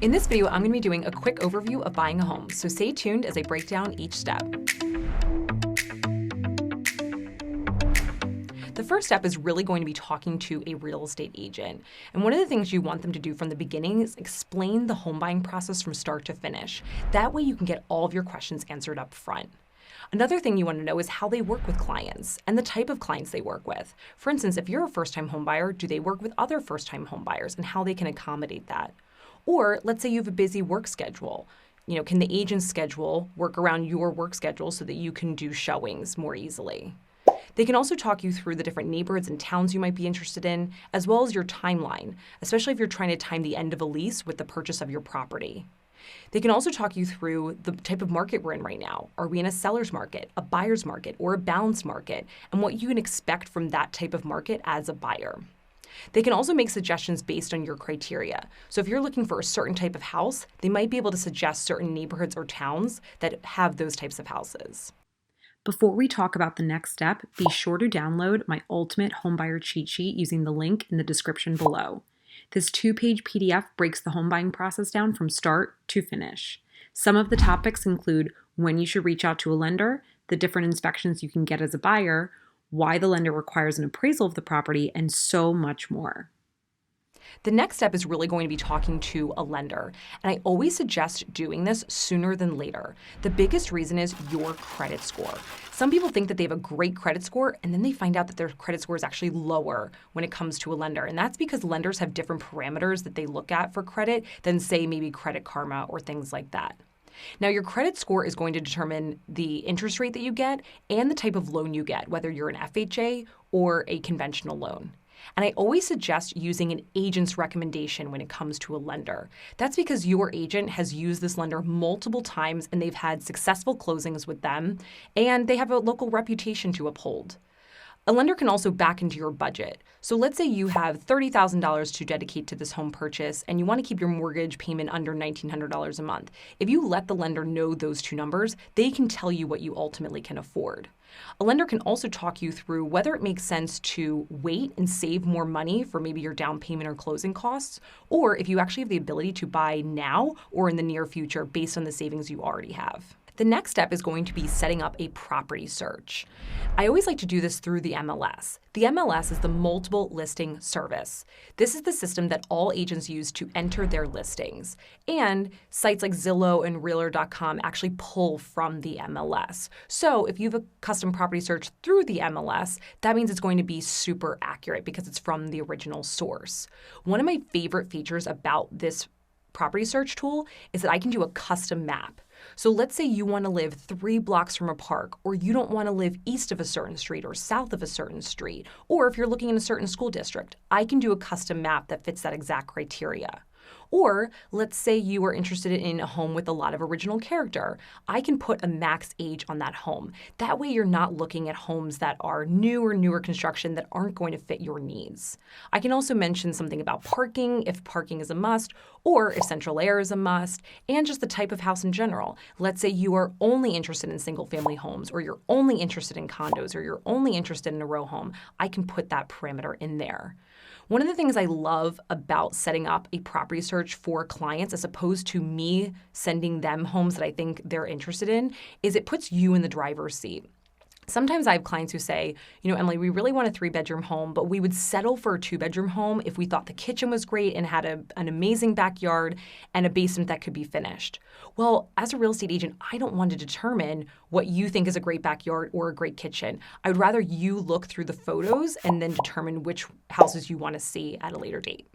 In this video, I'm going to be doing a quick overview of buying a home, so stay tuned as I break down each step. The first step is really going to be talking to a real estate agent. And one of the things you want them to do from the beginning is explain the home buying process from start to finish. That way you can get all of your questions answered up front. Another thing you want to know is how they work with clients and the type of clients they work with. For instance, if you're a first-time home buyer, do they work with other first-time home buyers and how they can accommodate that? Or let's say you have a busy work schedule. Can the agent's schedule work around your work schedule so that you can do showings more easily? They can also talk you through the different neighborhoods and towns you might be interested in, as well as your timeline, especially if you're trying to time the end of a lease with the purchase of your property. They can also talk you through the type of market we're in right now. Are we in a seller's market, a buyer's market, or a balanced market, and what you can expect from that type of market as a buyer. They can also make suggestions based on your criteria. So if you're looking for a certain type of house, they might be able to suggest certain neighborhoods or towns that have those types of houses. Before we talk about the next step, be sure to download my ultimate homebuyer cheat sheet using the link in the description below. This 2-page PDF breaks the home buying process down from start to finish. Some of the topics include when you should reach out to a lender, the different inspections you can get as a buyer, why the lender requires an appraisal of the property, and so much more. The next step is really going to be talking to a lender, and I always suggest doing this sooner than later. The biggest reason is your credit score. Some people think that they have a great credit score, and then they find out that their credit score is actually lower when it comes to a lender, and that's because lenders have different parameters that they look at for credit than, say, maybe Credit Karma or things like that. Now, your credit score is going to determine the interest rate that you get and the type of loan you get, whether you're an FHA or a conventional loan. And I always suggest using an agent's recommendation when it comes to a lender. That's because your agent has used this lender multiple times and they've had successful closings with them, and they have a local reputation to uphold. A lender can also back into your budget. So let's say you have $30,000 to dedicate to this home purchase and you want to keep your mortgage payment under $1,900 a month. If you let the lender know those two numbers, they can tell you what you ultimately can afford. A lender can also talk you through whether it makes sense to wait and save more money for maybe your down payment or closing costs, or if you actually have the ability to buy now or in the near future based on the savings you already have. The next step is going to be setting up a property search. I always like to do this through the MLS. The MLS is the multiple listing service. This is the system that all agents use to enter their listings. And sites like Zillow and Realtor.com actually pull from the MLS. So if you have a custom property search through the MLS, that means it's going to be super accurate because it's from the original source. One of my favorite features about this property search tool is that I can do a custom map. So let's say you want to live 3 blocks from a park, or you don't want to live east of a certain street or south of a certain street, or if you're looking in a certain school district, I can do a custom map that fits that exact criteria. Or let's say you are interested in a home with a lot of original character. I can put a max age on that home. That way you're not looking at homes that are new or newer construction that aren't going to fit your needs. I can also mention something about parking, if parking is a must, or if central air is a must, and just the type of house in general. Let's say you are only interested in single-family homes, or you're only interested in condos, or you're only interested in a row home. I can put that parameter in there. One of the things I love about setting up a property search for clients as opposed to me sending them homes that I think they're interested in is it puts you in the driver's seat. Sometimes I have clients who say, Emily, we really want a 3-bedroom home, but we would settle for a 2-bedroom home if we thought the kitchen was great and had an amazing backyard and a basement that could be finished. Well, as a real estate agent, I don't want to determine what you think is a great backyard or a great kitchen. I would rather you look through the photos and then determine which houses you want to see at a later date.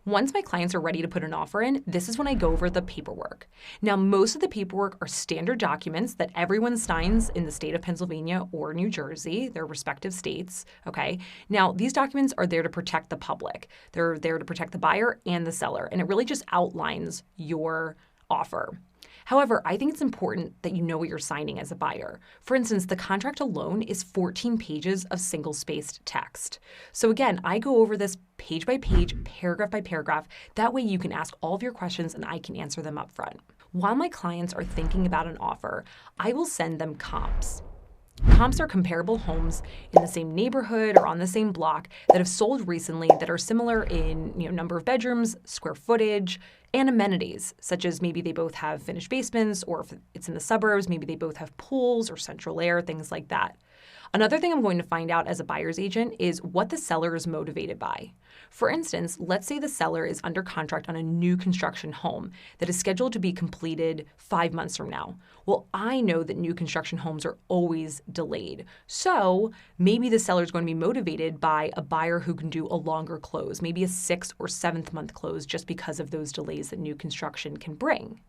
Once my clients are ready to put an offer in, this is when I go over the paperwork. Now, most of the paperwork are standard documents that everyone signs in the state of Pennsylvania or New Jersey, their respective states, okay? Now, these documents are there to protect the public. They're there to protect the buyer and the seller, and it really just outlines your offer. However, I think it's important that you know what you're signing as a buyer. For instance, the contract alone is 14 pages of single-spaced text. So again, I go over this page by page, paragraph by paragraph. That way you can ask all of your questions and I can answer them up front. While my clients are thinking about an offer, I will send them comps. Comps are comparable homes in the same neighborhood or on the same block that have sold recently that are similar in number of bedrooms, square footage, and amenities, such as maybe they both have finished basements, or if it's in the suburbs, maybe they both have pools or central air, things like that. Another thing I'm going to find out as a buyer's agent is what the seller is motivated by. For instance, let's say the seller is under contract on a new construction home that is scheduled to be completed 5 months from now. Well, I know that new construction homes are always delayed. So maybe the seller is going to be motivated by a buyer who can do a longer close, maybe a 6th or 7th month close, just because of those delays that new construction can bring.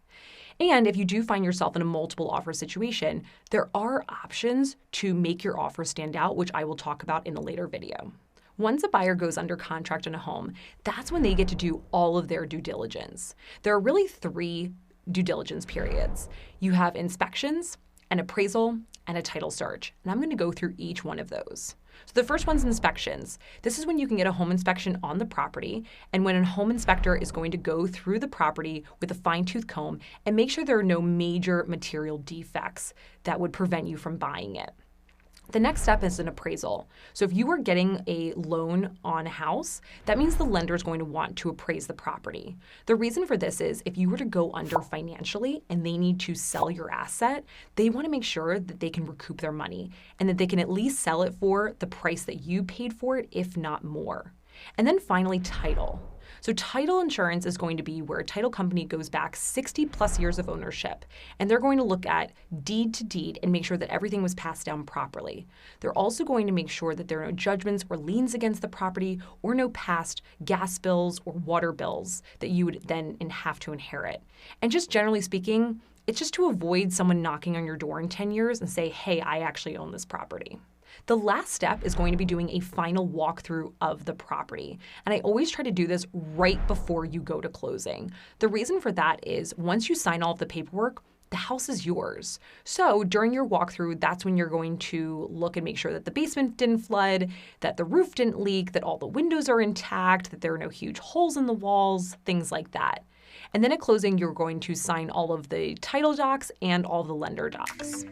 And if you do find yourself in a multiple offer situation, there are options to make your offer stand out, which I will talk about in a later video. Once a buyer goes under contract on a home, that's when they get to do all of their due diligence. There are really 3 due diligence periods. You have inspections, an appraisal, and a title search. And I'm going to go through each one of those. So the first one's inspections. This is when you can get a home inspection on the property, and when a home inspector is going to go through the property with a fine-tooth comb and make sure there are no major material defects that would prevent you from buying it. The next step is an appraisal. So if you are getting a loan on a house, that means the lender is going to want to appraise the property. The reason for this is if you were to go under financially and they need to sell your asset, they want to make sure that they can recoup their money and that they can at least sell it for the price that you paid for it, if not more. And then finally, title. So title insurance is going to be where a title company goes back 60 plus years of ownership, and they're going to look at deed to deed and make sure that everything was passed down properly. They're also going to make sure that there are no judgments or liens against the property or no past gas bills or water bills that you would then have to inherit. And just generally speaking, it's just to avoid someone knocking on your door in 10 years and say, hey, I actually own this property. The last step is going to be doing a final walkthrough of the property. And I always try to do this right before you go to closing. The reason for that is once you sign all of the paperwork, the house is yours. So during your walkthrough, that's when you're going to look and make sure that the basement didn't flood, that the roof didn't leak, that all the windows are intact, that there are no huge holes in the walls, things like that. And then at closing, you're going to sign all of the title docs and all the lender docs.